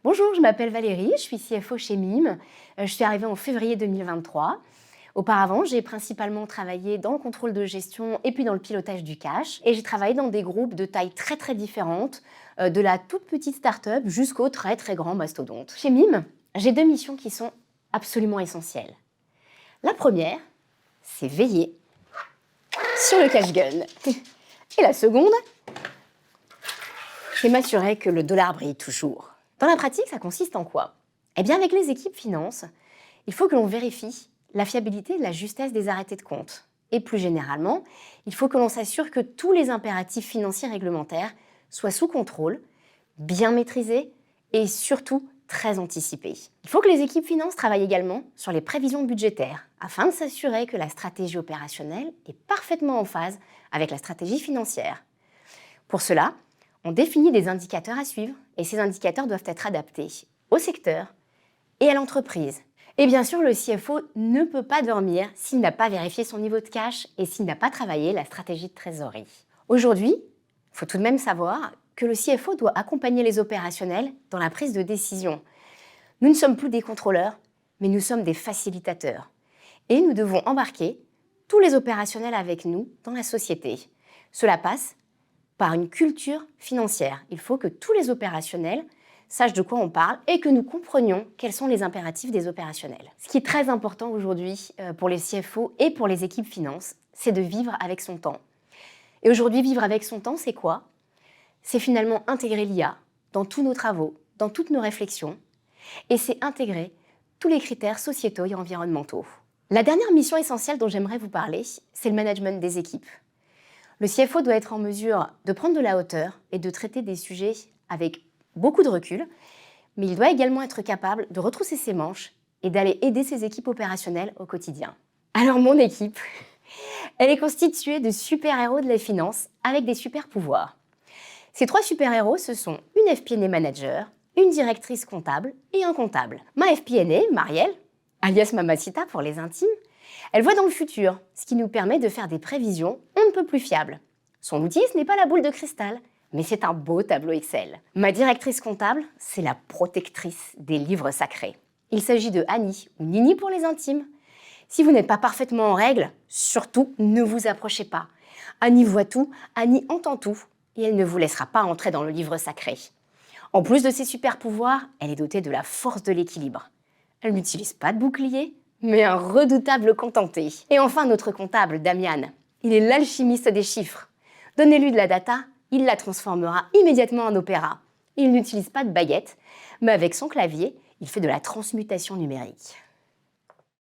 Bonjour, je m'appelle Valérie, je suis CFO chez Mime. Je suis arrivée en février 2023. Auparavant, j'ai principalement travaillé dans le contrôle de gestion et puis dans le pilotage du cash. Et j'ai travaillé dans des groupes de tailles très différentes, de la toute petite start-up jusqu'au très grand mastodonte. Chez Mime, j'ai deux missions qui sont absolument essentielles. La première, c'est veiller sur le cash gun. Et la seconde, c'est m'assurer que le dollar brille toujours. Dans la pratique, ça consiste en quoi? Eh bien, avec les équipes finance, il faut que l'on vérifie la fiabilité et la justesse des arrêtés de compte. Et plus généralement, il faut que l'on s'assure que tous les impératifs financiers réglementaires soient sous contrôle, bien maîtrisés et surtout très anticipés. Il faut que les équipes finance travaillent également sur les prévisions budgétaires afin de s'assurer que la stratégie opérationnelle est parfaitement en phase avec la stratégie financière. Pour cela, on définit des indicateurs à suivre et ces indicateurs doivent être adaptés au secteur et à l'entreprise. Et bien sûr, le CFO ne peut pas dormir s'il n'a pas vérifié son niveau de cash et s'il n'a pas travaillé la stratégie de trésorerie. Aujourd'hui, il faut tout de même savoir que le CFO doit accompagner les opérationnels dans la prise de décision. Nous ne sommes plus des contrôleurs, mais nous sommes des facilitateurs. Et nous devons embarquer tous les opérationnels avec nous dans la société. Cela passe par une culture financière. Il faut que tous les opérationnels sachent de quoi on parle et que nous comprenions quels sont les impératifs des opérationnels. Ce qui est très important aujourd'hui pour les CFO et pour les équipes finance, c'est de vivre avec son temps. Et aujourd'hui, vivre avec son temps, c'est quoi? C'est finalement intégrer l'IA dans tous nos travaux, dans toutes nos réflexions, et c'est intégrer tous les critères sociétaux et environnementaux. La dernière mission essentielle dont j'aimerais vous parler, c'est le management des équipes. Le CFO doit être en mesure de prendre de la hauteur et de traiter des sujets avec beaucoup de recul, mais il doit également être capable de retrousser ses manches et d'aller aider ses équipes opérationnelles au quotidien. Alors mon équipe, elle est constituée de super-héros de la finance avec des super-pouvoirs. Ces trois super-héros, ce sont une FP&A manager, une directrice comptable et un comptable. Ma FP&A, Marielle, alias Mamacita pour les intimes, elle voit dans le futur, ce qui nous permet de faire des prévisions on ne peut plus fiables. Son outil, ce n'est pas la boule de cristal, mais c'est un beau tableau Excel. Ma directrice comptable, c'est la protectrice des livres sacrés. Il s'agit de Annie, ou Nini pour les intimes. Si vous n'êtes pas parfaitement en règle, surtout ne vous approchez pas. Annie voit tout, Annie entend tout, et elle ne vous laissera pas entrer dans le livre sacré. En plus de ses super pouvoirs, elle est dotée de la force de l'équilibre. Elle n'utilise pas de bouclier, mais un redoutable contenté. Et enfin, notre comptable, Damian. Il est l'alchimiste des chiffres. Donnez-lui de la data, il la transformera immédiatement en opéra. Il n'utilise pas de baguette, mais avec son clavier, il fait de la transmutation numérique.